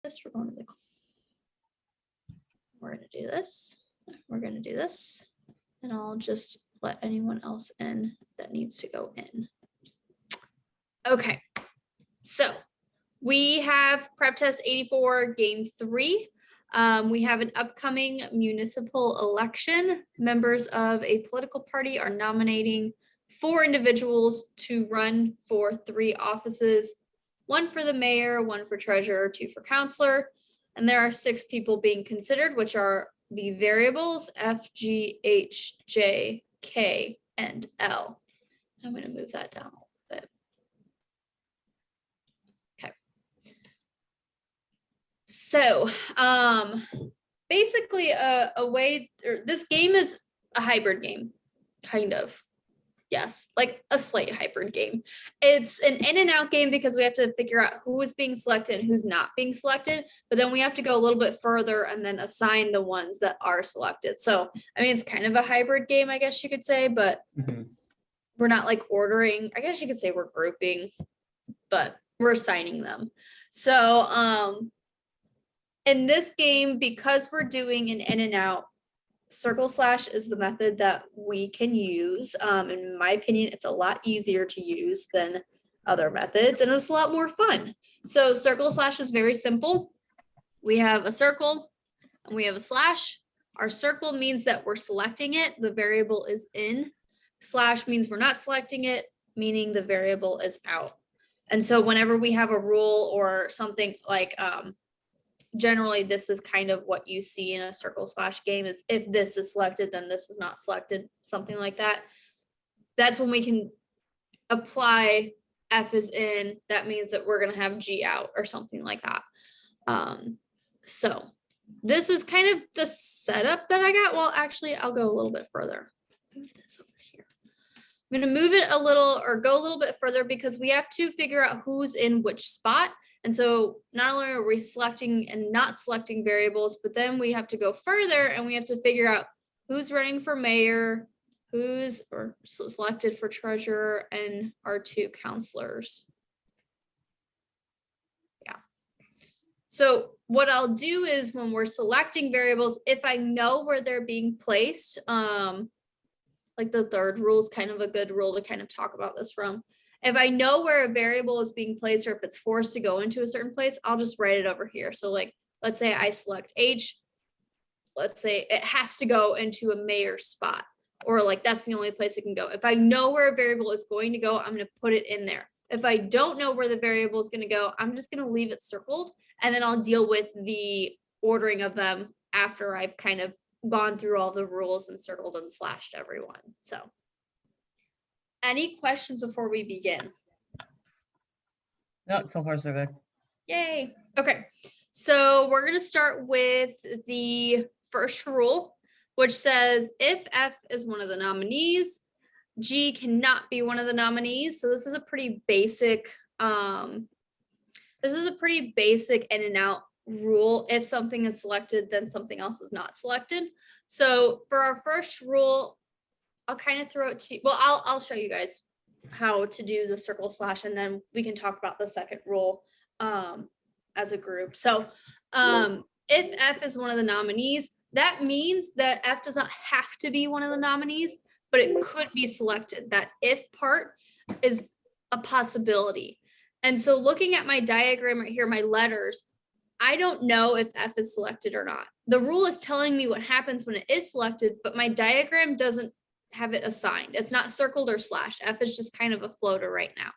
this. We're going to the, we're going to do this. We're going to do this. And I'll just let anyone else in that needs to go in. Okay, so we have prep test 84 game 3. We have an upcoming municipal election. Members of a political party are nominating 4 individuals to run for 3 offices, 1 for the mayor, 1 for treasurer, 2 for councillor. And there are 6 people being considered, which are the variables F, G, H, J, K, and L. I'm going to move that down a little bit. Okay. So basically a way, or this game is a hybrid game, kind of. Yes, like a slight hybrid game. It's an in and out game because we have to figure out who is being selected and who's not being selected, but then we have to go a little bit further and then assign the ones that are selected. So, I mean, it's kind of a hybrid game, I guess you could say, but we're not like ordering. I guess you could say we're grouping, but we're assigning them. So, in this game, because we're doing an in and out, circle slash is the method that we can use. In my opinion, it's a lot easier to use than other methods, and it's a lot more fun. So circle slash is very simple. We have a circle and we have a slash. Our circle means that we're selecting it. The variable is in. Slash means we're not selecting it, meaning the variable is out. And so whenever we have a rule or something like, generally this is kind of what you see in a circle slash game is if this is selected, then this is not selected, something like that. That's when we can apply F is in. That means that we're going to have G out or something like that. So this is kind of the setup that I got. Well, actually, I'll go a little bit further. Move this over here. I'm going to move it a little or go a little bit further because we have to figure out who's in which spot. And so not only are we selecting and not selecting variables, but then we have to go further and we have to figure out who's running for mayor, who's or selected for treasurer, and our 2 councillors. Yeah. So what I'll do is when we're selecting variables, if I know where they're being placed, like the third rule is kind of a good rule to kind of talk about this from. If I know where a variable is being placed or if it's forced to go into a certain place, I'll just write it over here. So like, let's say I select H, let's say it has to go into a mayor spot, or like that's the only place it can go. If I know where a variable is going to go, I'm going to put it in there. If I don't know where the variable is going to go, I'm just going to leave it circled, and then I'll deal with the ordering of them after I've kind of gone through all the rules and circled and slashed everyone. So any questions before we begin? No, so far so good. Yay. Okay, so we're going to start with the first rule, which says if F is one of the nominees, G cannot be one of the nominees. So this is a pretty basic in and out rule. If something is selected, then something else is not selected. So for our first rule, I'll kind of throw it to you. Well, I'll show you guys how to do the circle slash, and then we can talk about the second rule as a group. So if F is one of the nominees, that means that F does not have to be one of the nominees, but it could be selected. That if part is a possibility. And so looking at my diagram right here, my letters, I don't know if F is selected or not. The rule is telling me what happens when it is selected, but my diagram doesn't have it assigned. It's not circled or slashed. F is just kind of a floater right now.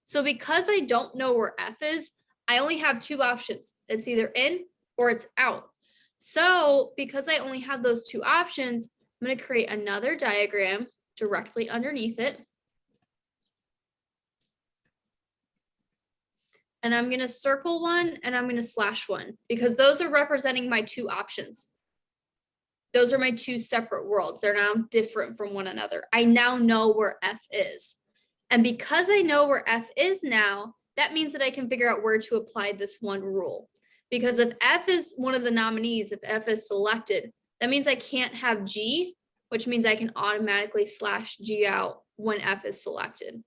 So because I don't know where F is, I only have 2 options. It's either in or it's out. So because I only have those 2 options, I'm going to create another diagram directly underneath it. And I'm going to circle one and I'm going to slash one because those are representing my 2 options. Those are my 2 separate worlds. They're now different from one another. I now know where F is. And because I know where F is now, that means that I can figure out where to apply this one rule. Because if F is one of the nominees, if F is selected, that means I can't have G, which means I can automatically slash G out when F is selected.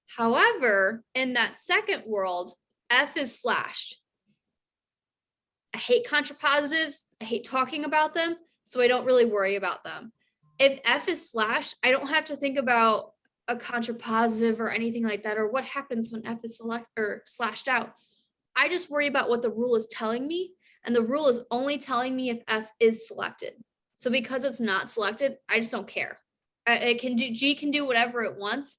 However, in that second world, F is slashed. hate contrapositives. I hate talking about them. So I don't really worry about them. If F is slashed, I don't have to think about a contrapositive or anything like that, or what happens when F is slashed out. I just worry about what the rule is telling me. And the rule is only telling me if F is selected. So because it's not selected, I just don't care. G can do whatever it wants.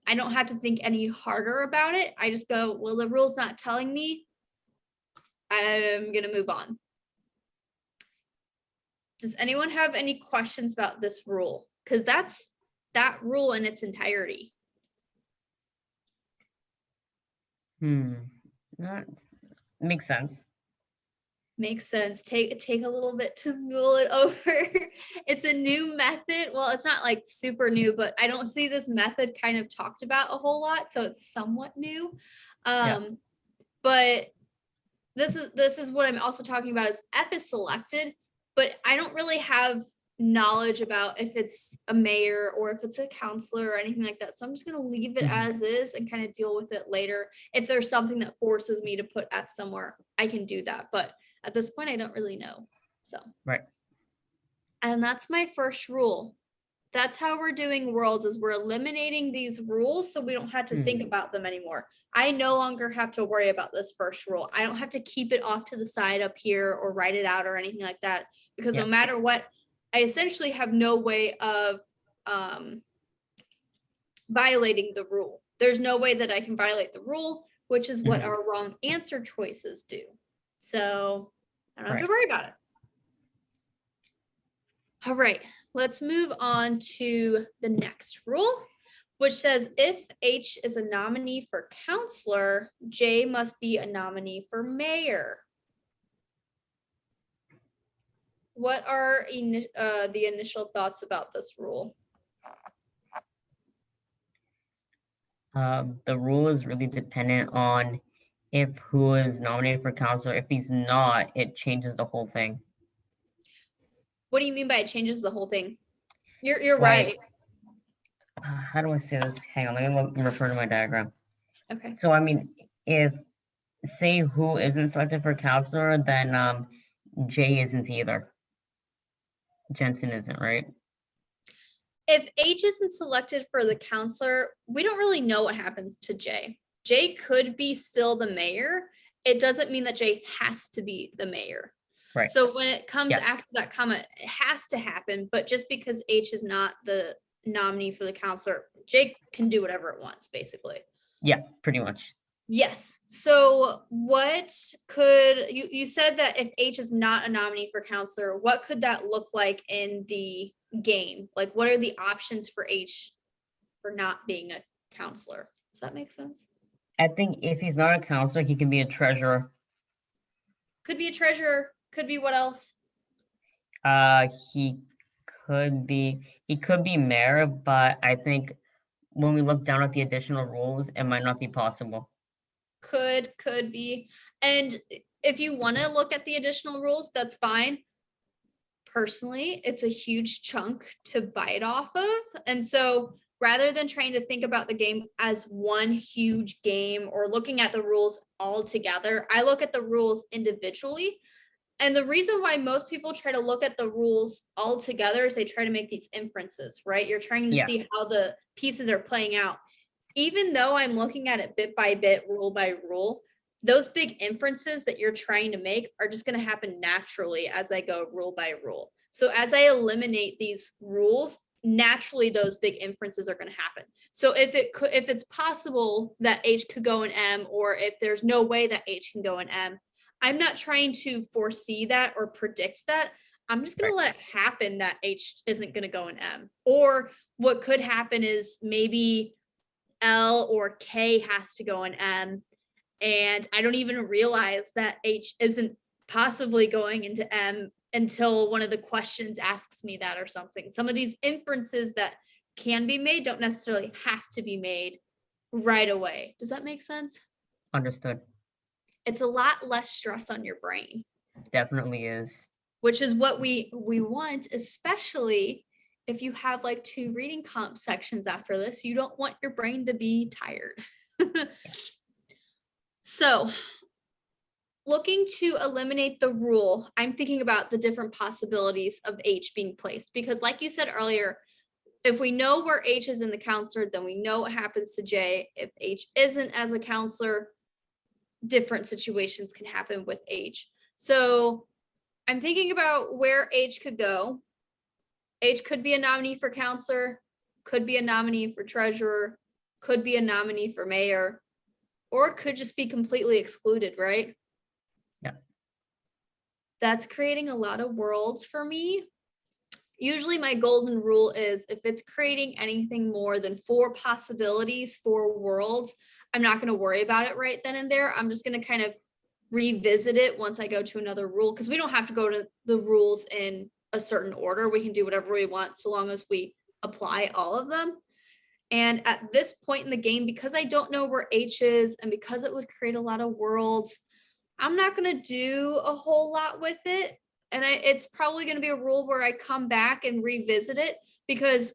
I don't have to think any harder about it. I just go, well, the rule's not telling me. I'm going to move on. Does anyone have any questions about this rule? Because that's that rule in its entirety. That makes sense. Makes sense. Take a little bit to mull it over. It's a new method. Well, it's not like super new, but I don't see this method kind of talked about a whole lot, so it's somewhat new. But this is what I'm also talking about is F is selected, but I don't really have knowledge about if it's a mayor or if it's a councillor or anything like that. So I'm just going to leave it as is and kind of deal with it later. If there's something that forces me to put F somewhere, I can do that. But at this point, I don't really know. So, right. And that's my first rule. That's how we're doing worlds is we're eliminating these rules so we don't have to think about them anymore. I no longer have to worry about this first rule. I don't have to keep it off to the side up here or write it out or anything like that, because no matter what, I essentially have no way of violating the rule. There's no way that I can violate the rule, which is what our wrong answer choices do. So I don't have to worry about it. All right, let's move on to the next rule, which says if H is a nominee for councillor, J must be a nominee for mayor. What are the initial thoughts about this rule? The rule is really dependent on if who is nominated for councillor. If he's not, it changes the whole thing. What do you mean by it changes the whole thing? You're right. How do I say this? Hang on, let me refer to my diagram. Okay. So I mean, if say who isn't selected for councillor, then J isn't either. Jensen isn't, right? If H isn't selected for the councillor, we don't really know what happens to J. J could be still the mayor. It doesn't mean that J has to be the mayor. Right. So when it comes after that comma, it has to happen. But just because H is not the nominee for the councillor, J can do whatever it wants, basically. Yeah, pretty much. Yes. So what could you said that if H is not a nominee for councillor, what could that look like in the game? Like, what are the options for H for not being a councillor? Does that make sense? I think if he's not a councillor, he can be a treasurer. Could be a treasurer. Could be what else? He could be mayor, but I think when we look down at the additional rules, it might not be possible. Could be. And if you want to look at the additional rules, that's fine. Personally, it's a huge chunk to bite off of. And so rather than trying to think about the game as one huge game or looking at the rules all together, I look at the rules individually. And the reason why most people try to look at the rules all together is they try to make these inferences, right? You're trying to see how the pieces are playing out. Even though I'm looking at it bit by bit, rule by rule, those big inferences that you're trying to make are just going to happen naturally as I go rule by rule. So as I eliminate these rules, naturally those big inferences are going to happen. So if it's possible that H could go in M, or if there's no way that H can go in M, I'm not trying to foresee that or predict that. I'm just going to let it happen that H isn't going to go in M. Or what could happen is maybe L or K has to go in M, and I don't even realize that H isn't possibly going into M until one of the questions asks me that or something. Some of these inferences that can be made don't necessarily have to be made right away. Does that make sense? Understood. It's a lot less stress on your brain. Definitely is. Which is what we want, especially if you have like 2 reading comp sections after this. You don't want your brain to be tired. So looking to eliminate the rule, I'm thinking about the different possibilities of H being placed, because like you said earlier, if we know where H is in the counselor, then we know what happens to J. If H isn't as a counselor, different situations can happen with H. So I'm thinking about where H could go. H could be a nominee for counselor, could be a nominee for treasurer, could be a nominee for mayor, or it could just be completely excluded, right? Yeah. That's creating a lot of worlds for me. Usually my golden rule is if it's creating anything more than 4 possibilities, 4 worlds, I'm not going to worry about it right then and there. I'm just going to kind of revisit it once I go to another rule, because we don't have to go to the rules in a certain order. We can do whatever we want so long as we apply all of them. And at this point in the game, because I don't know where H is and because it would create a lot of worlds, I'm not going to do a whole lot with it. And it's probably going to be a rule where I come back and revisit it, because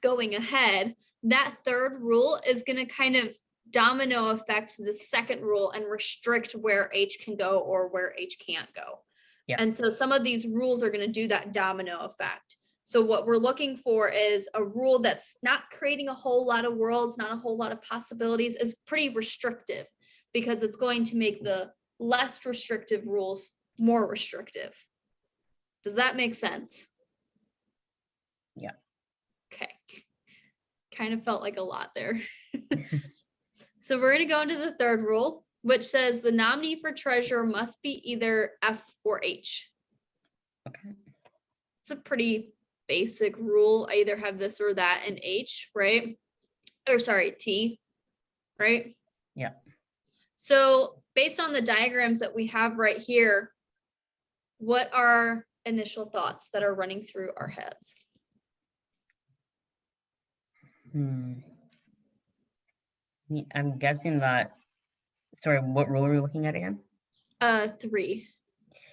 going ahead, that third rule is going to kind of domino effect the second rule and restrict where H can go or where H can't go. Yeah. And so some of these rules are going to do that domino effect. So what we're looking for is a rule that's not creating a whole lot of worlds, not a whole lot of possibilities, is pretty restrictive, because it's going to make the less restrictive rules more restrictive. Does that make sense? Yeah. Okay. Kind of felt like a lot there. So we're going to go into the third rule, which says the nominee for treasurer must be either F or H. Okay. It's a pretty basic rule. I either have this or that in H, right? Or sorry, T, right? Yeah. So based on the diagrams that we have right here, what are initial thoughts that are running through our heads? I'm guessing that, sorry, what rule are we looking at again? 3,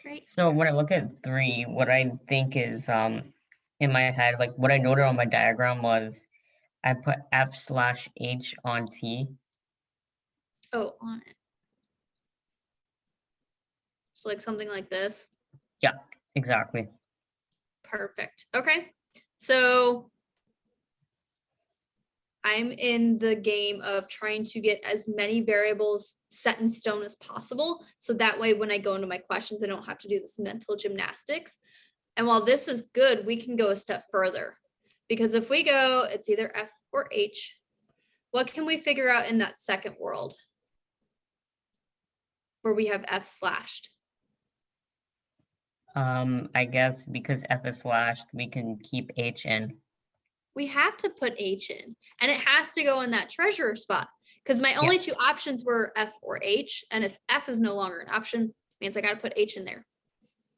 right? So when I look at 3, what I think is in my head, like what I noted on my diagram was I put F/H on T. Oh, on it. So like something like this. Yeah, exactly. Perfect. Okay. So I'm in the game of trying to get as many variables set in stone as possible. So that way, when I go into my questions, I don't have to do this mental gymnastics. And while this is good, we can go a step further, because if we go, it's either F or H. What can we figure out in that second world where we have F slashed? I guess because F is slashed, we can keep H in. We have to put H in, and it has to go in that treasurer spot, because my only 2 options were F or H. And if F is no longer an option, means I got to put H in there.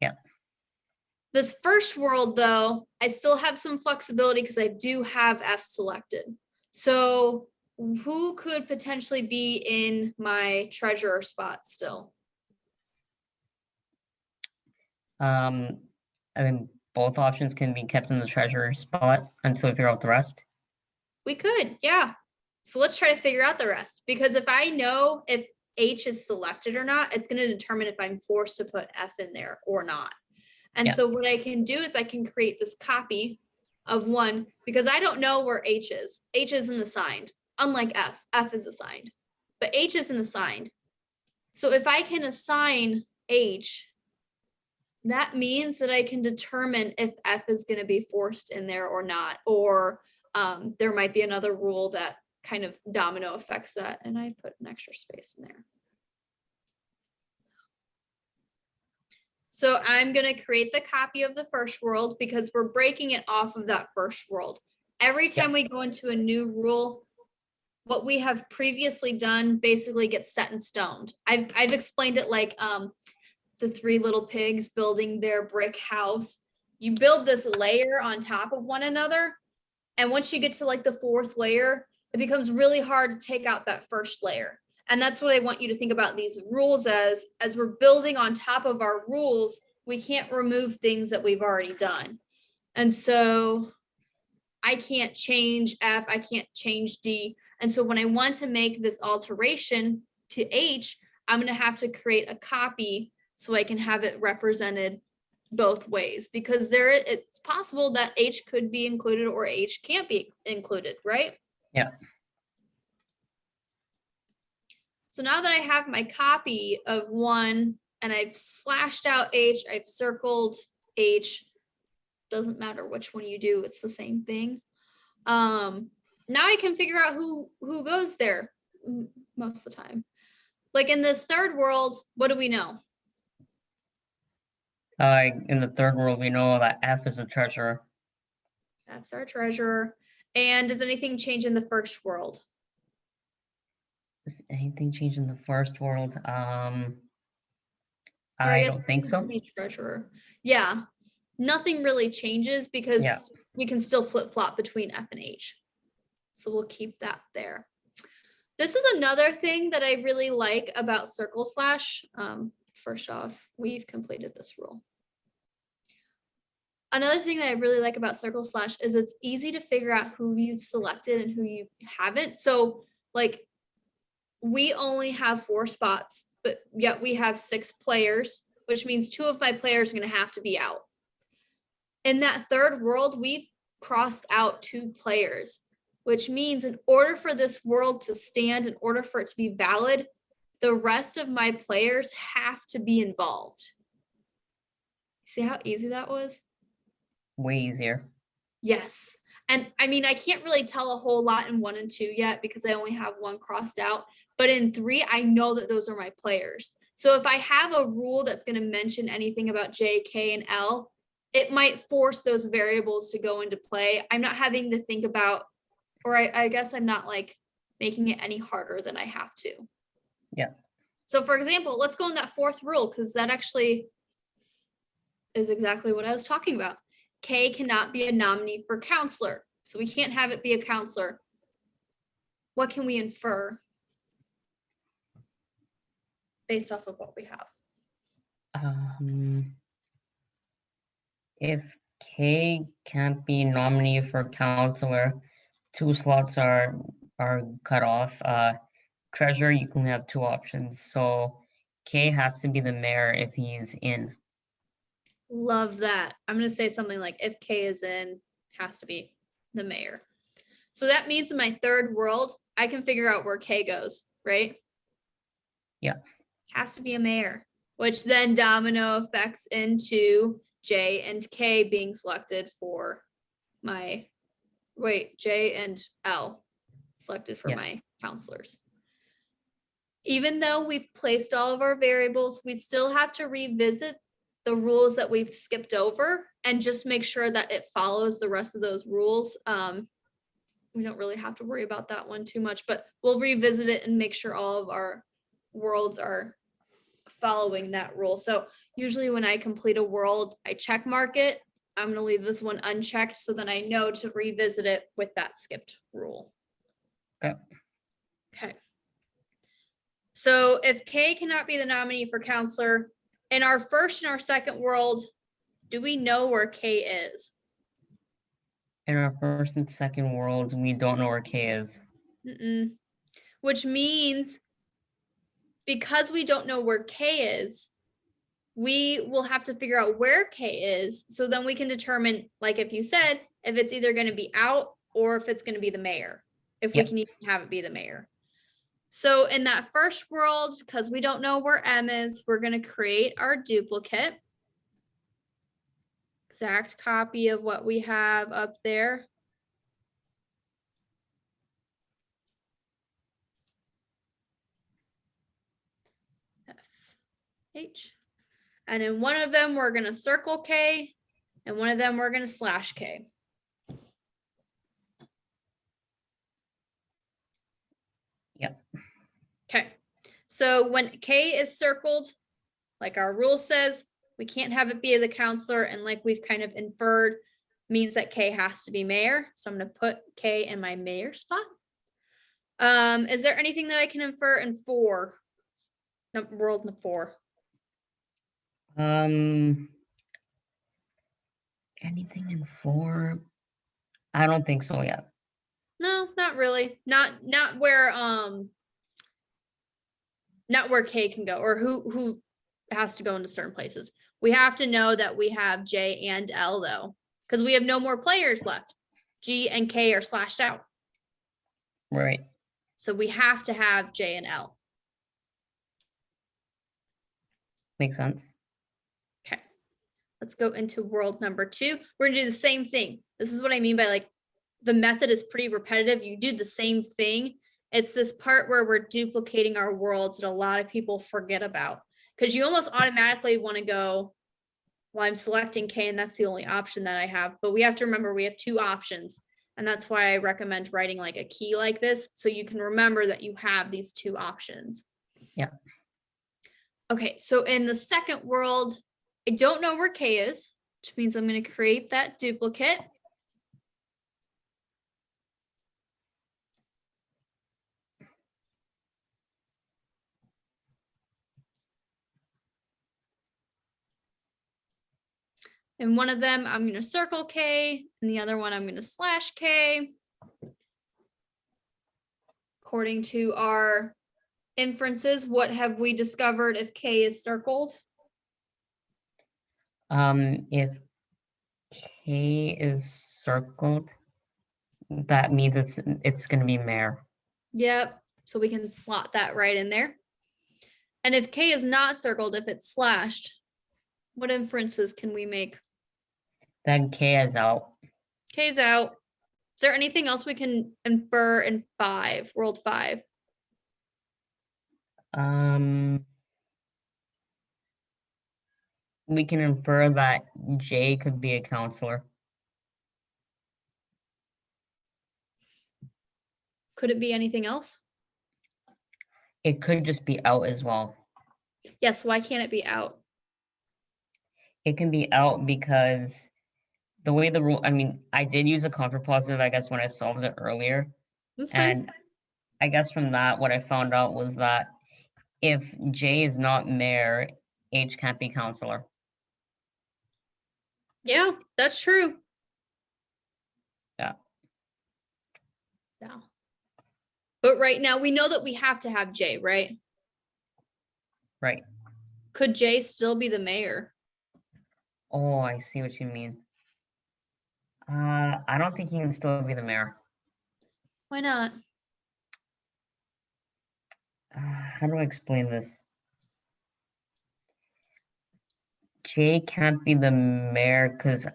Yeah. This first world, though, I still have some flexibility because I do have F selected. So who could potentially be in my treasurer spot still? I think both options can be kept in the treasurer spot until we figure out the rest. We could, yeah. So let's try to figure out the rest, because if I know if H is selected or not, it's going to determine if I'm forced to put F in there or not. And Yeah. so what I can do is I can create this copy of 1, because I don't know where H is. H isn't assigned, unlike F. F is assigned, but H isn't assigned. So if I can assign H, that means that I can determine if F is going to be forced in there or not, or there might be another rule that kind of domino affects that. And I put an extra space in there. So I'm going to create the copy of the first world, because we're breaking it off of that first world. Every time we go into a new rule, what we have previously done basically gets set in stone. I've explained it like the 3 little pigs building their brick house. You build this layer on top of one another, and once you get to like the 4th layer, it becomes really hard to take out that first layer. And that's what I want you to think about these rules as we're building on top of our rules, we can't remove things that we've already done. And so I can't change F, I can't change D. And so when I want to make this alteration to H, I'm going to have to create a copy so I can have it represented both ways, because it's possible that H could be included or H can't be included, right? Yeah. So now that I have my copy of one and I've slashed out H, I've circled H, doesn't matter which one you do, it's the same thing. Now I can figure out who goes there most of the time. Like in this third world, what do we know? In the third world, we know that F is a treasurer. F's our treasurer. And does anything change in the first world? Does anything change in the first world? Or I guess don't think so. Treasurer. Yeah, nothing really changes because Yeah. we can still flip flop between F and H. So we'll keep that there. This is another thing that I really like about circle slash. First off, we've completed this rule. Another thing that I really like about circle slash is it's easy to figure out who you've selected and who you haven't. So like we only have 4 spots, but yet we have 6 players, which means 2 of my players are going to have to be out. In that third world, we've crossed out 2 players, which means in order for this world to stand, in order for it to be valid, the rest of my players have to be involved. See how easy that was? Way easier. Yes. And I mean, I can't really tell a whole lot in 1 and 2 yet because I only have 1 crossed out. But in 3, I know that those are my players. So if I have a rule that's going to mention anything about J, K, and L, it might force those variables to go into play. I'm not having to think about, or I guess I'm not like making it any harder than I have to. Yeah. So for example, let's go in that 4th rule because that actually is exactly what I was talking about. K cannot be a nominee for councillor. So we can't have it be a councillor. What can we infer based off of what we have? If K can't be nominee for councillor, 2 slots are cut off. Treasurer, you can have 2 options. So K has to be the mayor if he's in. Love that. I'm going to say something like if K is in, has to be the mayor. So that means in my third world, I can figure out where K goes, right? Yeah. Has to be a mayor, which then domino effects into J and K being selected for my, J and L selected for my councillors. Even though we've placed all of our variables, we still have to revisit the rules that we've skipped over and just make sure that it follows the rest of those rules. We don't really have to worry about that one too much, but we'll revisit it and make sure all of our worlds are following that rule. So usually when I complete a world, I check mark it. I'm going to leave this one unchecked so then I know to revisit it with that skipped rule. Okay. Okay. So if K cannot be the nominee for councillor, in our first and our second world, do we know where K is? In our first and second worlds, we don't know where K is. Which means because we don't know where K is, we will have to figure out where K is. So then we can determine, like if you said, if it's either going to be out or if it's going to be the mayor, if we can even have it be the mayor. So in that first world, because we don't know where M is, we're going to create our duplicate. Exact copy of what we have up there. F, H. And in one of them, we're going to circle K, and one of them, we're going to slash K. Yep. Okay. So when K is circled, like our rule says, we can't have it be the councillor, and like we've kind of inferred, means that K has to be mayor. So I'm going to put K in my mayor spot. Is there anything that I can infer in 4? No, world in 4. Anything in 4? I don't think so yet. No, not really. Not where not where K can go or who has to go into certain places. We have to know that we have J and L though, because we have no more players left. G and K are slashed out. Right. So we have to have J and L. Makes sense. Okay. Let's go into world number 2. We're gonna do the same thing. This is what I mean by like the method is pretty repetitive. You do the same thing. It's this part where we're duplicating our worlds that a lot of people forget about. Because you almost automatically want to go, well, I'm selecting K and that's the only option that I have. But we have to remember we have 2 options. And that's why I recommend writing like a key like this so you can remember that you have these 2 options. Yeah. Okay, so in the second world, I don't know where K is, which means I'm going to create that duplicate. And one of them, I'm going to circle K, and the other one, I'm going to slash K. According to our inferences, what have we discovered if K is circled? If K is circled, that means it's going to be mayor. Yep. So we can slot that right in there. And if K is not circled, if it's slashed, what inferences can we make? Then K is out. K is out. Is there anything else we can infer in world 5? We can infer that J could be a councillor. Could it be anything else? It could just be out as well. Yes, why can't it be out? It can be out because the way the rule, I mean, I did use a contrapositive, I guess, when I solved it earlier. That's fine. And I guess from that, what I found out was that if J is not mayor, H can't be councillor. Yeah, that's true. Yeah. Yeah. But right now we know that we have to have J, right? Right. Could J still be the mayor? Oh, I see what you mean. I don't think he can still be the mayor. Why not? How do I explain this? J can't be the mayor because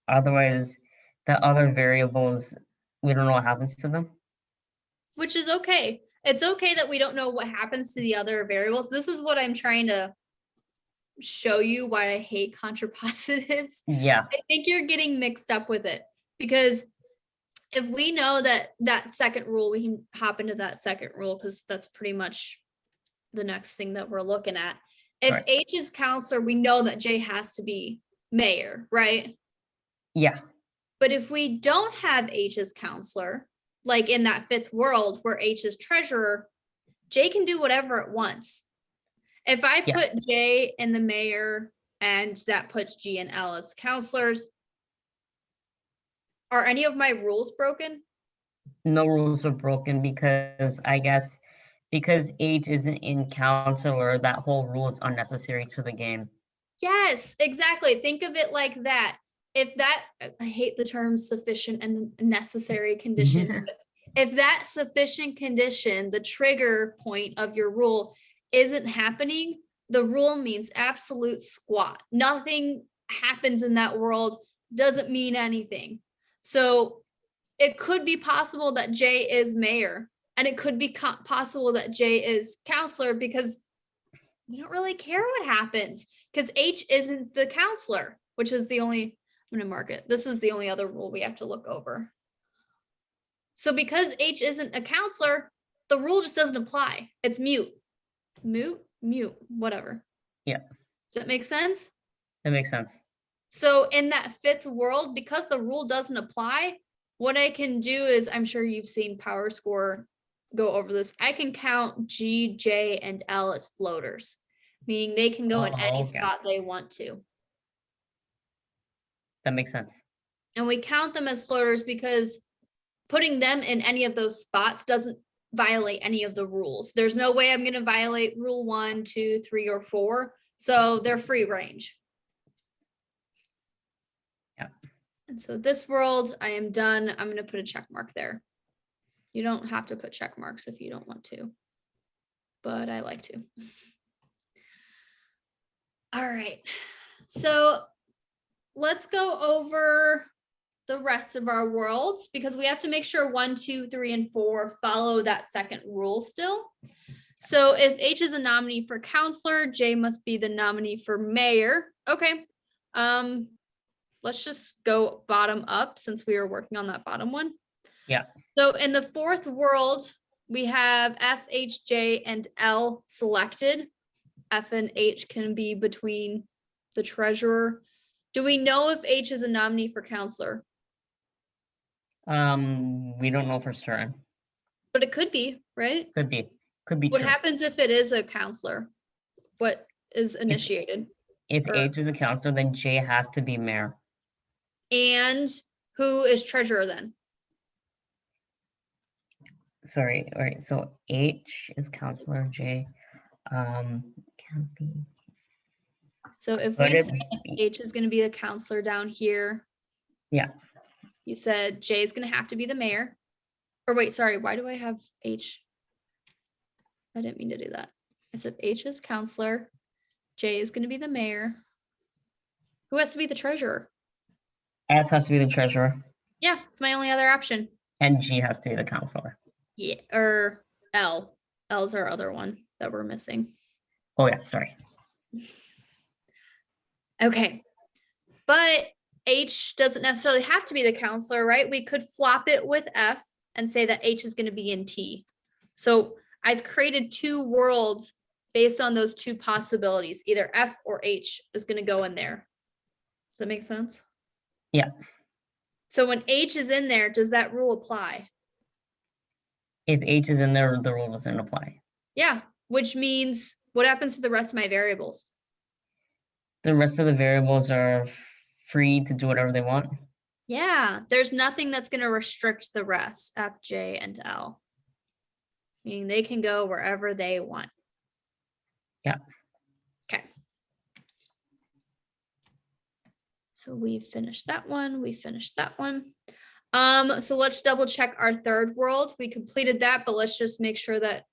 otherwise the other variables, we don't know what happens to them. Which is okay. It's okay that we don't know what happens to the other variables. This is what I'm trying to show you why I hate contrapositives. Yeah. I think you're getting mixed up with it because if we know that second rule, we can hop into that second rule because that's pretty much the next thing that we're looking at. If Right. H is councillor, we know that J has to be mayor, right? Yeah. But if we don't have H as councillor, like in that 5th world where H is treasurer, J can do whatever it wants. If I Yeah. put J in the mayor and that puts G and L as councillors, are any of my rules broken? No rules were broken because I guess because H isn't in councillor, that whole rule is unnecessary to the game. Yes, exactly. Think of it like that. If that, I hate the term sufficient and necessary conditions, but if that sufficient condition, the trigger point of your rule isn't happening, the rule means absolute squat. Nothing happens in that world, doesn't mean anything. So it could be possible that J is mayor, and it could be possible that J is councillor because we don't really care what happens because H isn't the councillor, which is the only, I'm going to mark it. This is the only other rule we have to look over. So because H isn't a councillor, the rule just doesn't apply. It's mute, whatever. Yeah. Does that make sense? That makes sense. So in that 5th world, because the rule doesn't apply, what I can do is, I'm sure you've seen Power Score go over this. I can count G, J, and L as floaters, meaning they can go in any spot they want to. That makes sense. And we count them as floaters because putting them in any of those spots doesn't violate any of the rules. There's no way I'm going to violate rule 1, 2, 3, or 4. So they're free range. Yeah. And so this world, I am done. I'm going to put a check mark there. You don't have to put check marks if you don't want to, but I like to. All right. So let's go over the rest of our worlds because we have to make sure 1, 2, 3, and 4 follow that second rule still. So if H is a nominee for councillor, J must be the nominee for mayor. Okay. Let's just go bottom up since we were working on that bottom one. Yeah. So in the fourth world, we have F, H, J, and L selected. F and H can be between the treasurer. Do we know if H is a nominee for councillor? We don't know for certain. But it could be, right? Could be. Could be What true. happens if it is a councillor? What is initiated? If Or- H is a councillor, then J has to be mayor. And who is treasurer then? Sorry, all right, so H is councillor, J, can't be. So if But we it- say H is going to be the councillor down here. Yeah. You said J is going to have to be the mayor. Or wait, sorry, why do I have H? I didn't mean to do that. I said H is councillor. J is going to be the mayor. Who has to be the treasurer? F has to be the treasurer, Yeah, it's my only other option. and G has to be the councillor. Yeah, or L. L's our other one that we're missing. Oh yeah, sorry. Okay. But H doesn't necessarily have to be the counselor, right? We could flop it with F and say that H is going to be in T. So I've created 2 worlds based on those 2 possibilities. Either F or H is going to go in there. Does that make sense? Yeah. So when H is in there, does that rule apply? If H is in there, the rule doesn't apply. Yeah, which means what happens to the rest of my variables? The rest of the variables are free to do whatever they want. Yeah, there's nothing that's going to restrict the rest, F, J, and L. Meaning they can go wherever they want. Yeah. Okay. So we finished that one. We finished that one. So let's double check our third world. We completed that, but let's just make sure that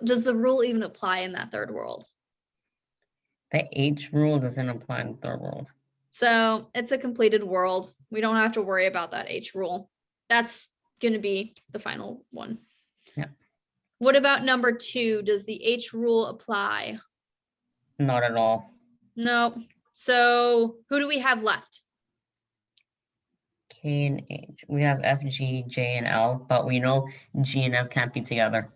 does the rule even apply in that third world? The H rule doesn't apply in the third world. So it's a completed world. We don't have to worry about that H rule. That's going to be the final one. Yeah. What about number 2? Does the H rule apply? Not at all. No. So who do we have left? K and H. We have F, G, J, and L, but we know G and F can't be together.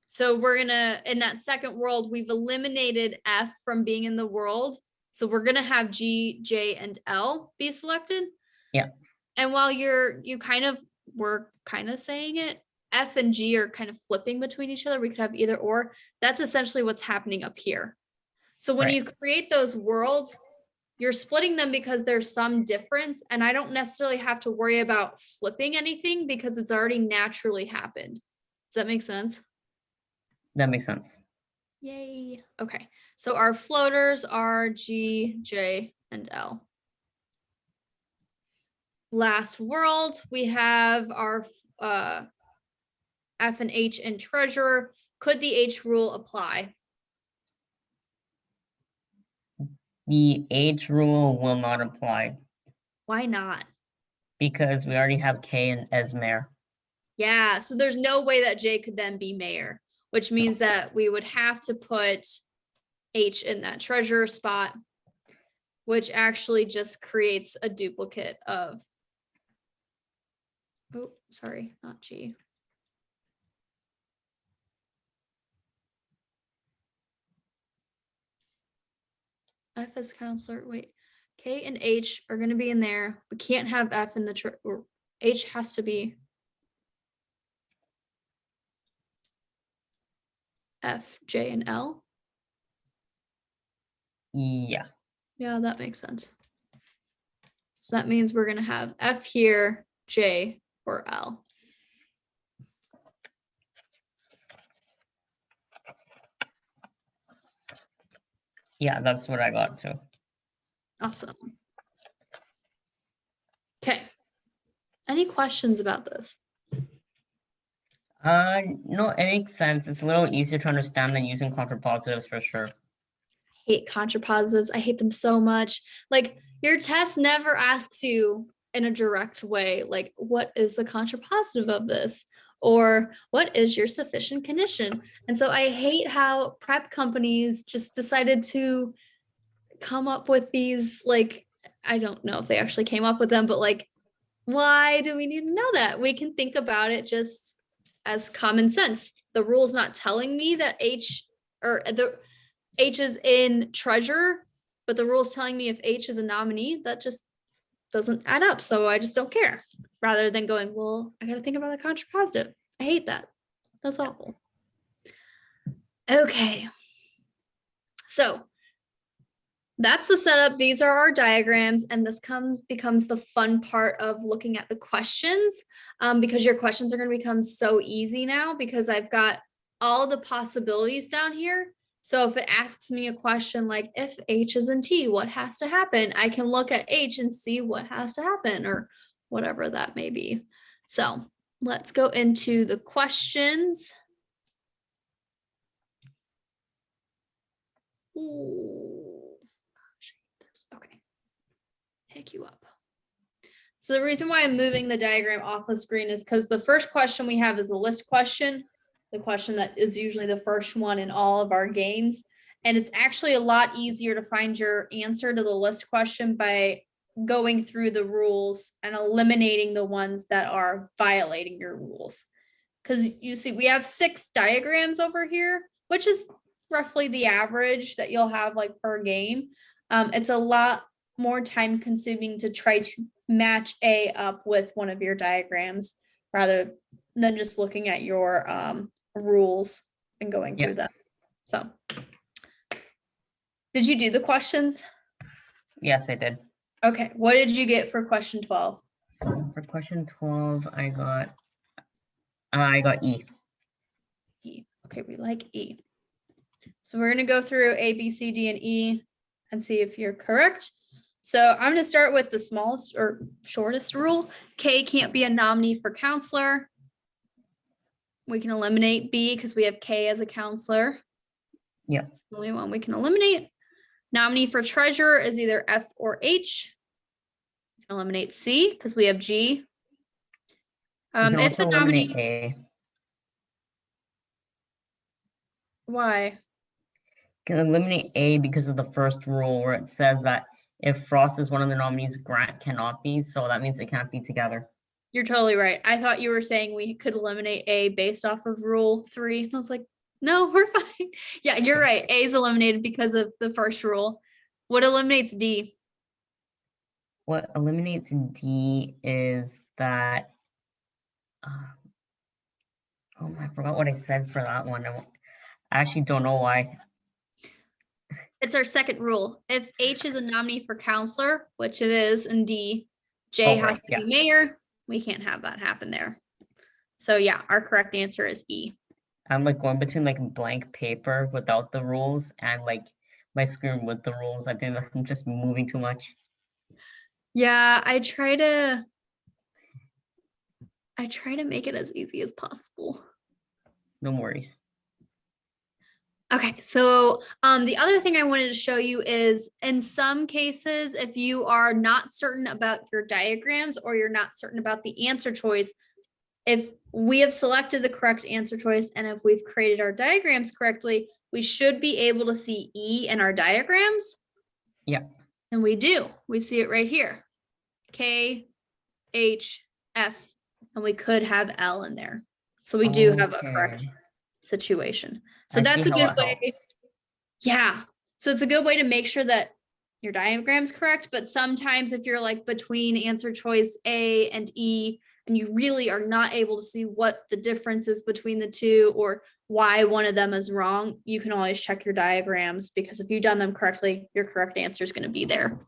So we're gonna, in that second world, we've eliminated F from being in the world. So we're gonna have G, J, and L be selected. Yeah. And while we're kind of saying it, F and G are kind of flipping between each other. We could have either or. That's essentially what's happening up here. So when Right. you create those worlds, you're splitting them because there's some difference. And I don't necessarily have to worry about flipping anything because it's already naturally happened. Does that make sense? That makes sense. Yay. Okay. So our floaters are G, J, and L. Last world, we have our F and H and treasurer. Could the H rule apply? The H rule will not apply Why not? because we already have K as mayor. Yeah, so there's no way that J could then be mayor, which means that we would have to put H in that treasurer spot, which actually just creates a duplicate of, oh, sorry, not G. F as counselor, wait, K and H are gonna be in there. We can't have F in the, or H has to be F, J, and L. Yeah. Yeah, that makes sense. So that means we're gonna have F here, J, or L. Yeah, that's what I got too. Awesome. Okay. Any questions about this? No, it makes sense. It's a little easier to understand than using contrapositives for sure. Hate contrapositives. I hate them so much. Like your test never asks you in a direct way, like, what is the contrapositive of this? Or what is your sufficient condition? And so I hate how prep companies just decided to come up with these, like, I don't know if they actually came up with them, but like, why do we need to know that? We can think about it just as common sense. The rule's not telling me that H is in treasurer, but the rule's telling me if H is a nominee, that just doesn't add up. So I just don't care. Rather than going, well, I got to think about the contrapositive. I hate that. That's awful. Okay. So that's the setup. These are our diagrams, and this becomes the fun part of looking at the questions, because your questions are going to become so easy now because I've got all the possibilities down here. So if it asks me a question like, if H is in T, what has to happen? I can look at H and see what has to happen, or whatever that may be. So let's go into the questions. Ooh. Okay, pick you up. So the reason why I'm moving the diagram off the screen is because the first question we have is a list question, the question that is usually the first one in all of our games. And it's actually a lot easier to find your answer to the list question by going through the rules and eliminating the ones that are violating your rules. Because you see, we have 6 diagrams over here, which is roughly the average that you'll have like per game. It's a lot more time consuming to try to match A up with one of your diagrams rather than just looking at your rules and going through them. So did you do the questions? Yes, I did. Okay, what did you get for question 12? For question 12, I got E. E. Okay, we like E. So we're going to go through A, B, C, D, and E and see if you're correct. So I'm going to start with the smallest or shortest rule. K can't be a nominee for councillor. We can eliminate B because we have K as a councillor. Yeah. It's the only one we can eliminate. Nominee for treasurer is either F or H. Eliminate C because we have G. If the nominee, eliminate A. Why? Can eliminate A because of the first rule where it says that if Frost is one of the nominees, Grant cannot be. So that means they can't be together. You're totally right. I thought you were saying we could eliminate A based off of rule 3. And I was like, no, we're fine. Yeah, you're right. A is eliminated because of the first rule. What eliminates D? What eliminates D is that. Oh, I forgot what I said for that one. I actually don't know why. It's our second rule. If H is a nominee for councillor, which it is, and D, J has to be mayor, we can't have that happen there. So yeah, our correct answer is E. I'm like going between like blank paper without the rules and like my screen with the rules. I think I'm just moving too much. Yeah, I try to make it as easy as possible. No worries. Okay, so the other thing I wanted to show you is in some cases, if you are not certain about your diagrams or you're not certain about the answer choice, if we have selected the correct answer choice and if we've created our diagrams correctly, we should be able to see E in our diagrams. Yeah. And we do. We see it right here. K, H, F, and we could have L in there. So we do have a correct situation. So that's a good way. Yeah. So it's a good way to make sure that your diagram's correct. But sometimes if you're like between answer choice A and E, and you really are not able to see what the difference is between the two or why one of them is wrong, you can always check your diagrams because if you've done them correctly, your correct answer is going to be there.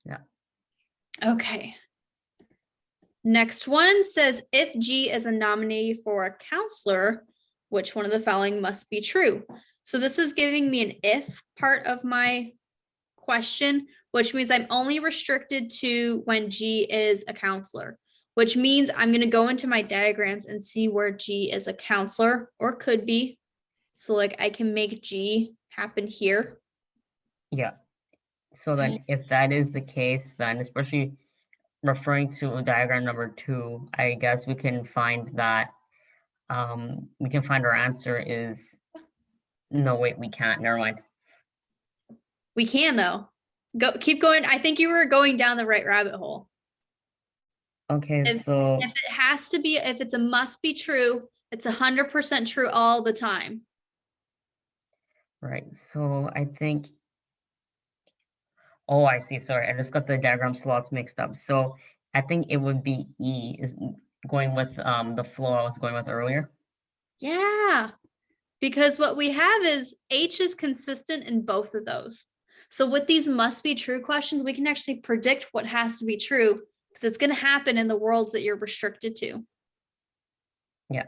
Yeah. Okay. Next one says, if G is a nominee for a councillor, which one of the following must be true? So this is giving me an if part of my question, which means I'm only restricted to when G is a counselor, which means I'm going to go into my diagrams and see where G is a counselor or could be. So like I can make G happen here. Yeah. So then if that is the case, then especially referring to diagram number 2, I guess we can find that we can find our answer is no, wait, we can't. Never mind. We can though. Keep going. I think you were going down the right rabbit hole. Okay, If so it has to be, if it's a must be true, it's 100% true all the time. right. So I think, oh, I see. Sorry, I just got the diagram slots mixed up. So I think it would be E is going with the flow I was going with earlier. Yeah, because what we have is H is consistent in both of those. So with these must be true questions, we can actually predict what has to be true because it's going to happen in the worlds that you're restricted to. Yeah.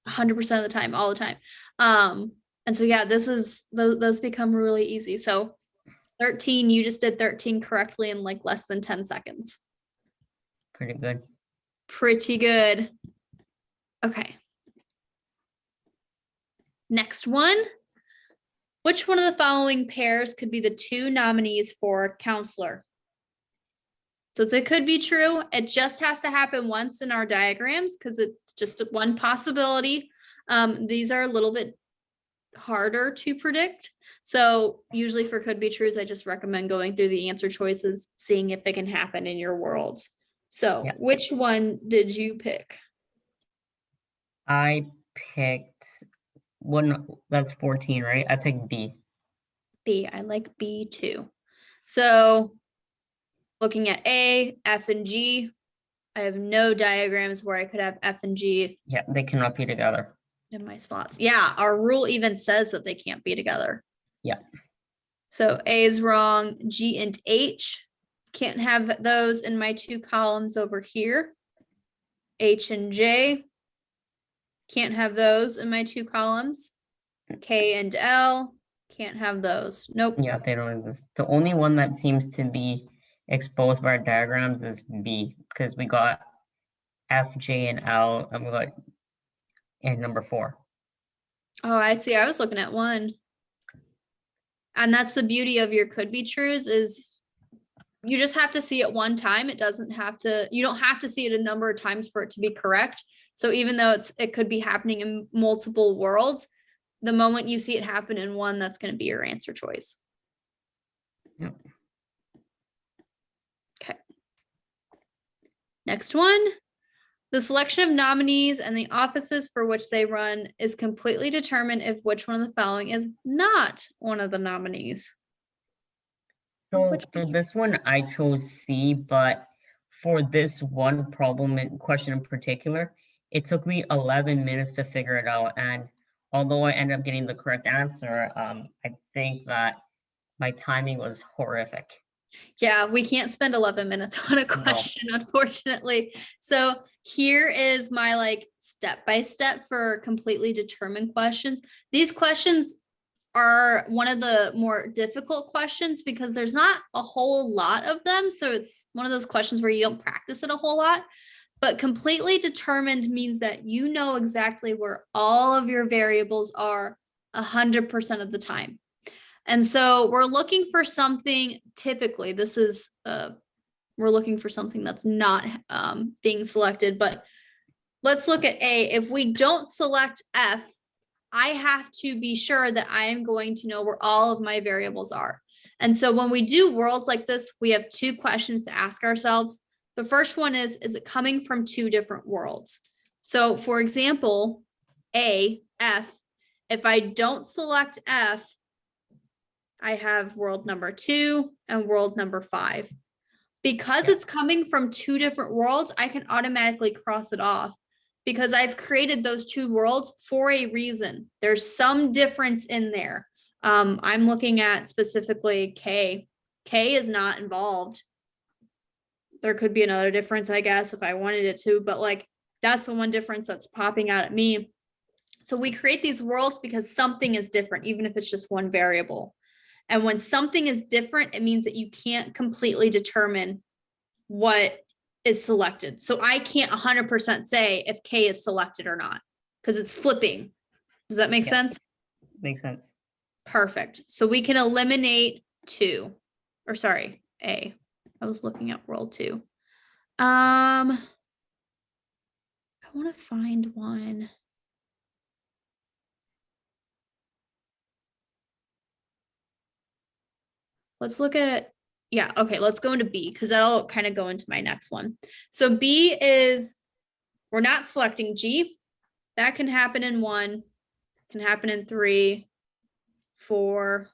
100% of the time, all the time. And so, yeah, this is, those become really easy. So 13, you just did 13 correctly in like less than 10 seconds. Pretty good. Pretty good. Okay. Next one. Which one of the following pairs could be the 2 nominees for counselor? So it could be true. It just has to happen once in our diagrams because it's just one possibility. These are a little bit harder to predict. So usually for could be trues, I just recommend going through the answer choices, seeing if it can happen in your worlds. So Yeah. which one did you pick? I picked one, that's 14, right? I picked B. B. I like B too. So looking at A, F, and G, I have no diagrams where I could have F and G Yeah, they cannot be together. in my spots. Yeah, our rule even says that they can't be together. Yeah. So A is wrong. G and H, can't have those in my 2 columns over here. H and J, can't have those in my 2 columns. K and L, can't have those. Nope. Yeah, they don't exist. The only one that seems to be exposed by our diagrams is B, because we got F, J, and L, and we got in number 4. Oh, I see. I was looking at 1. And that's the beauty of your could be trues is you just have to see it one time. It doesn't have to, you don't have to see it a number of times for it to be correct. So even though it could be happening in multiple worlds, the moment you see it happen in one, that's going to be your answer choice. Yep. Okay. Next one. The selection of nominees and the offices for which they run is completely determined if which one of the following is not one of the nominees. So for this one, I chose C, but for this one question in particular, it took me 11 minutes to figure it out. And although I ended up getting the correct answer, I think that my timing was horrific. Yeah, we can't spend 11 minutes on a question, unfortunately. So here is my like step-by-step for completely determined questions. These questions are one of the more difficult questions because there's not a whole lot of them. So it's one of those questions where you don't practice it a whole lot. But completely determined means that you know exactly where all of your variables are 100% of the time. And so we're looking for something, typically, this is, we're looking for something that's not being selected, but let's look at A. If we don't select F, I have to be sure that I am going to know where all of my variables are. And so when we do worlds like this, we have 2 questions to ask ourselves. The first one is it coming from 2 different worlds? So for example, A, F, if I don't select F, I have world number 2 and world number 5. Because it's coming from 2 different worlds, I can automatically cross it off because I've created those 2 worlds for a reason. There's some difference in there. I'm looking at specifically K. K is not involved. There could be another difference, I guess, if I wanted it to, but like that's the one difference that's popping out at me. So we create these worlds because something is different, even if it's just one variable. And when something is different, it means that you can't completely determine what is selected. So I can't 100% say if K is selected or not, because it's flipping. Does that make sense? Makes sense. Perfect. So we can eliminate 2, or sorry, A. I was looking at world 2. I want to find one. Let's look at, yeah, okay, let's go into B because that'll kind of go into my next one. So B is, we're not selecting G. That can happen in 1, can happen in 3, 4.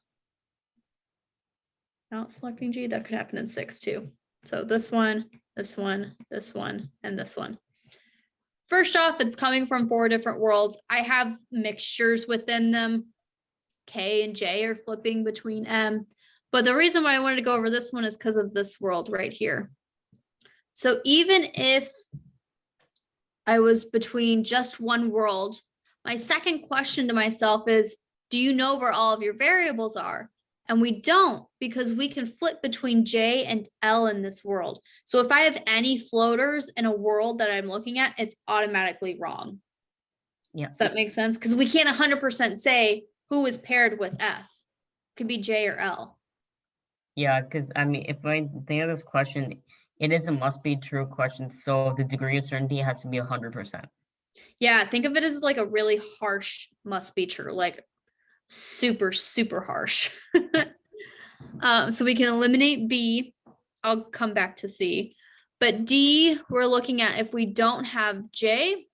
Not selecting G, that could happen in 6 too. So this one, this one, this one, and this one. First off, it's coming from 4 different worlds. I have mixtures within them. K and J are flipping between M. But the reason why I wanted to go over this one is because of this world right here. So even if I was between just one world, my second question to myself is, do you know where all of your variables are? And we don't, because we can flip between J and L in this world. So if I have any floaters in a world that I'm looking at, it's automatically wrong. Yeah. Does that make sense? Because we can't 100% say who is paired with F. It could be J or L. Yeah, because I mean, if I think of this question, it is a must be true question. So the degree of certainty has to be 100%. Yeah, think of it as like a really harsh must be true, like super, super harsh. So we can eliminate B. I'll come back to C. But D, we're looking at if we don't have J,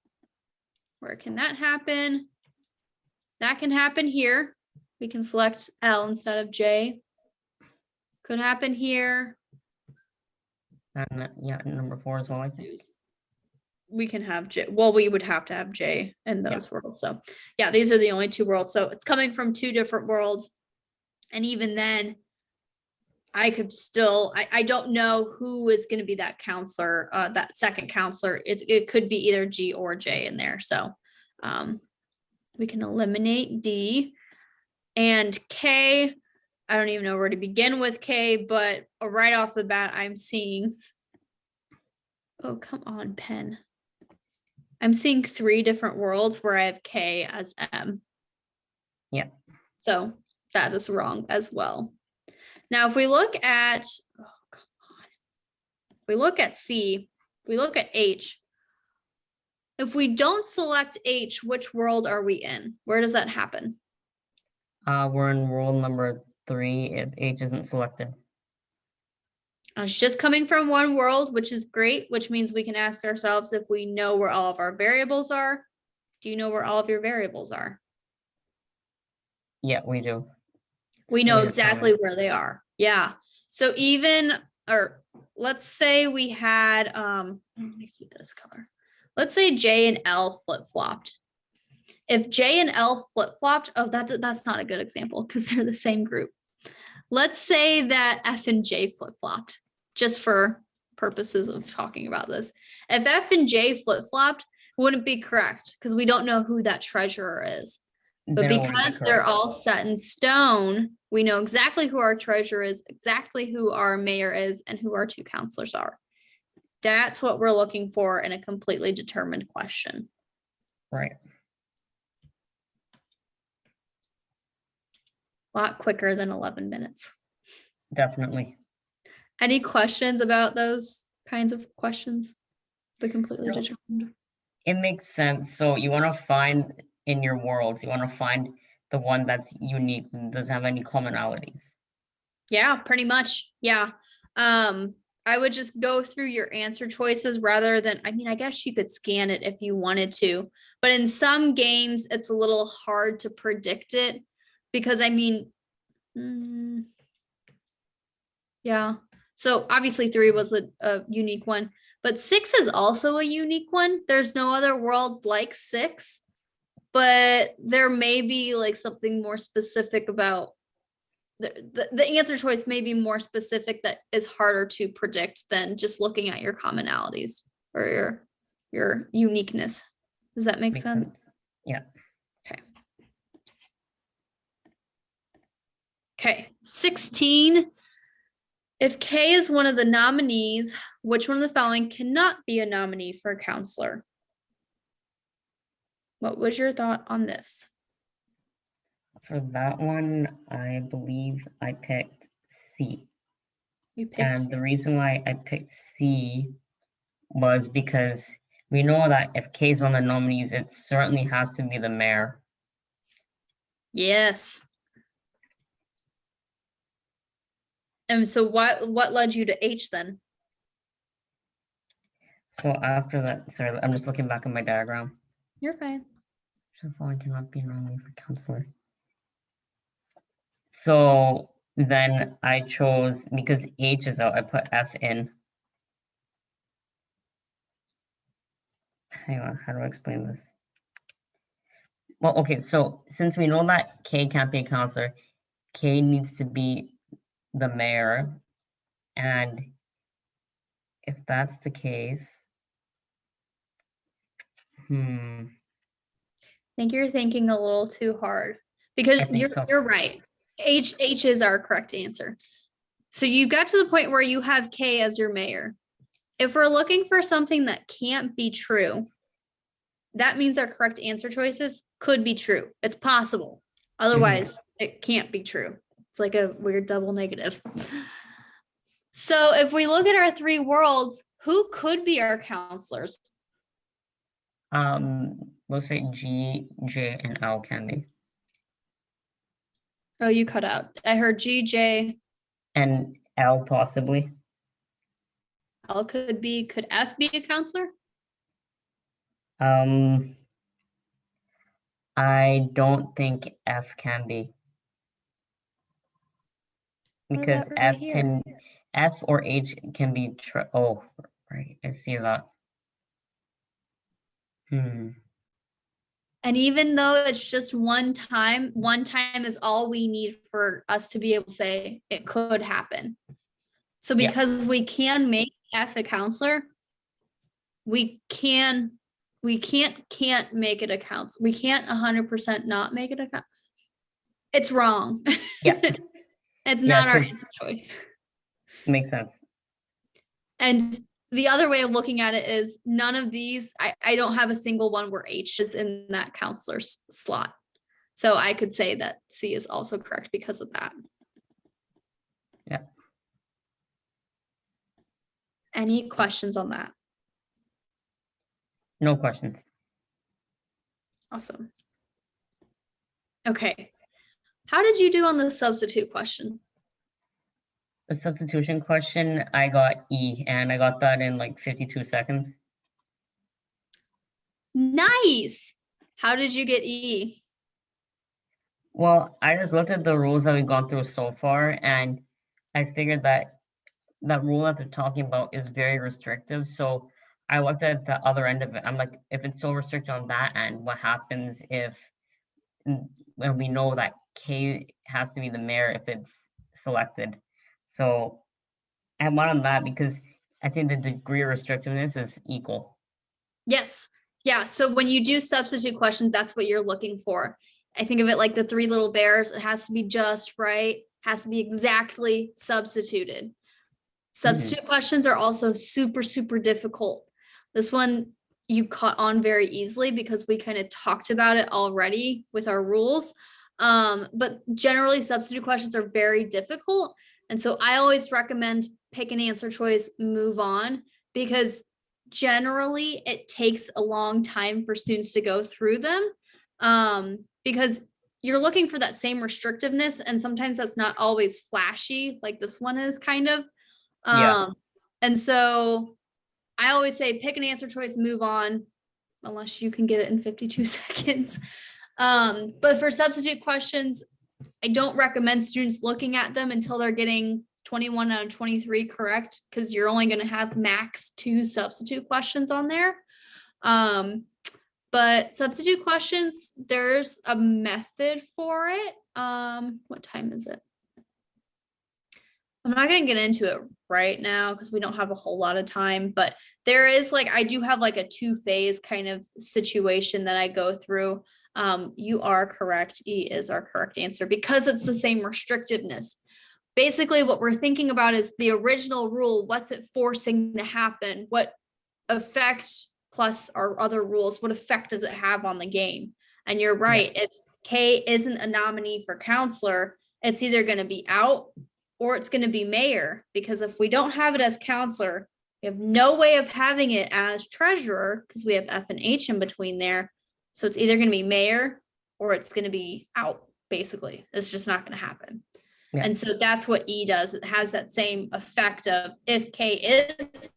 where can that happen? That can happen here. We can select L instead of J. Could happen here. And yeah, number 4 as well, I think. We can have J. Well, we would have to have J in those worlds. So yeah, these are the only 2 worlds. So it's coming from 2 different worlds. And even then, I could still, I don't know who is going to be that counselor, that second counselor. It could be either G or J in there. So we can eliminate D and K. I don't even know where to begin with K, but right off the bat, I'm seeing, oh, come on, pen. I'm seeing 3 different worlds where I have K as M. Yeah. So that is wrong as well. Now, if we look at, oh, come on. If we look at C, if we look at H, if we don't select H, which world are we in? Where does that happen? We're in world number 3 if H isn't selected. It's just coming from one world, which is great, which means we can ask ourselves if we know where all of our variables are. Do you know where all of your variables are? Yeah, we do. We know exactly where they are. Yeah. So even, or let's say we had, I'm gonna keep this color. Let's say J and L flip-flopped. If J and L flip-flopped, oh, that's not a good example because they're the same group. Let's say that F and J flip-flopped, just for purposes of talking about this. If F and J flip-flopped, wouldn't be correct because we don't know who that treasurer is. But because they're all set in stone, we know exactly who our treasurer is, exactly who our mayor is, and who our 2 counselors are. That's what we're looking for in a completely determined question. Right. A lot quicker than 11 minutes. Definitely. Any questions about those kinds of questions? The completely determined. It makes sense. So you want to find in your worlds, you want to find the one that's unique and doesn't have any commonalities. Yeah, pretty much. Yeah. I would just go through your answer choices rather than, I mean, I guess you could scan it if you wanted to, but in some games, it's a little hard to predict it because I mean, yeah. So obviously 3 was a unique one, but 6 is also a unique one. There's no other world like 6, but there may be like something more specific about the answer choice may be more specific that is harder to predict than just looking at your commonalities or your uniqueness. Does that make sense? Yeah. Okay, 16. If K is one of the nominees, which one of the following cannot be a nominee for a counselor? What was your thought on this? For that one, I believe I picked C. You picked And the reason why I picked C was because we know that if K is one of the nominees, it certainly has to be the mayor. yes. And so what led you to H then? So after that, sorry, I'm just looking back at my diagram. You're fine. So the following cannot be a nominee for counselor. So then I chose, because H is out, I put F in. Hang on, how do I explain this? Well, okay, so since we know that K can't be a counselor, K needs to be the mayor. And if that's the case, I think you're thinking a little too hard because I think so. you're right. H is our correct answer. So you got to the point where you have K as your mayor. If we're looking for something that can't be true, that means our correct answer choices could be true. It's possible. Otherwise, it can't be true. It's like a weird double negative. So if we look at our three worlds, who could be our counselors? We'll say G, J, and L can be. Oh, you cut out. I heard G, J. And L possibly. L could be. Could F be a counselor? I don't think F can be. Because F or H can be, oh, right, I see that. And even though it's just one time is all we need for us to be able to say it could happen. So because we can make F a counselor, we can't make it a counselor. We can't 100% not make it a counselor. It's wrong. Yeah. It's not our choice. Makes sense. And the other way of looking at it is none of these, I don't have a single one where H is in that counselor slot. So I could say that C is also correct because of that. Yeah. Any questions on that? No questions. Awesome. Okay. How did you do on the substitute question? The substitution question, I got E, and I got that in like 52 seconds. Nice. How did you get E? Well, I just looked at the rules that we've gone through so far, and I figured that that rule that they're talking about is very restrictive. So I looked at the other end of it. I'm like, if it's so restricted on that end, what happens if, when we know that K has to be the mayor if it's selected? So I went on that because I think the degree of restrictiveness is equal. Yes. Yeah. So when you do substitute questions, that's what you're looking for. I think of it like the three little bears. It has to be just right, has to be exactly substituted. Substitute questions are also super, super difficult. This one you caught on very easily because we kind of talked about it already with our rules. But generally substitute questions are very difficult. And so I always recommend pick an answer choice, move on, because generally it takes a long time for students to go through them. Because you're looking for that same restrictiveness, and sometimes that's not always flashy, like this one is kind of. And so I always say pick an answer choice, move on, unless you can get it in 52 seconds. But for substitute questions, I don't recommend students looking at them until they're getting 21 out of 23 correct, because you're only going to have max 2 substitute questions on there. But substitute questions, there's a method for it. What time is it? I'm not going to get into it right now because we don't have a whole lot of time, but there is like, I do have like a 2-phase kind of situation that I go through. You are correct. E is our correct answer because it's the same restrictiveness. Basically, what we're thinking about is the original rule. What's it forcing to happen? What effect plus our other rules, what effect does it have on the game? And you're right. If K isn't a nominee for counselor, it's either going to be out or it's going to be mayor, because if we don't have it as counselor, we have no way of having it as treasurer because we have F and H in between there. So it's either going to be mayor or it's going to be out, basically. It's just not going to happen. Yeah. And so that's what E does. It has that same effect of if K is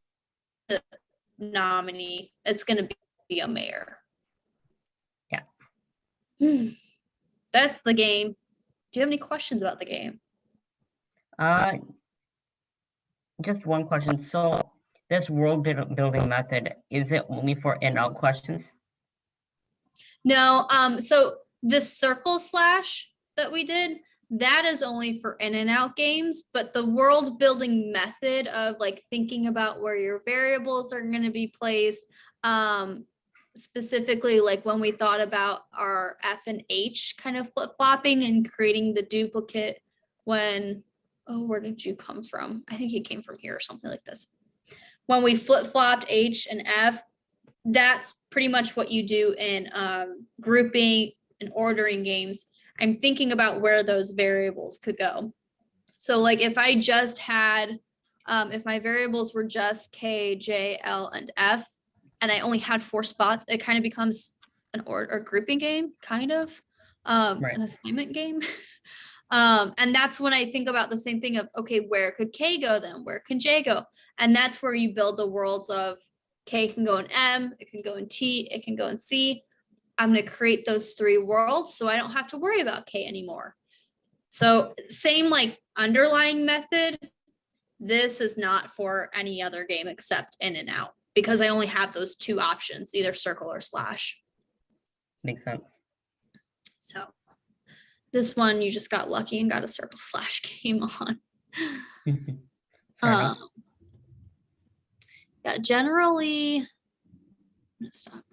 the nominee, it's going to be a mayor. Yeah. That's the game. Do you have any questions about the game? Just one question. So this world building method, is it only for in out questions? No, so this circle slash that we did, that is only for in and out games, but the world building method of like thinking about where your variables are going to be placed, specifically like when we thought about our F and H kind of flip-flopping and creating the duplicate when, oh, where did you come from? I think he came from here or something like this. When we flip-flopped H and F, that's pretty much what you do in grouping and ordering games. I'm thinking about where those variables could go. So like if I just had, if my variables were just K, J, L, and F, and I only had 4 spots, it kind of becomes an order grouping game, kind of, an assignment game. And that's when I think about the same thing of, okay, where could K go then? Where can J go? And that's where you build the worlds of K can go in M, it can go in T, it can go in C. I'm going to create those 3 worlds so I don't have to worry about K anymore. So same like underlying method. This is not for any other game except in and out because I only have those 2 options, either circle or slash. Makes sense. So this one, you just got lucky and got a circle slash game on. Yeah, generally, I'm gonna stop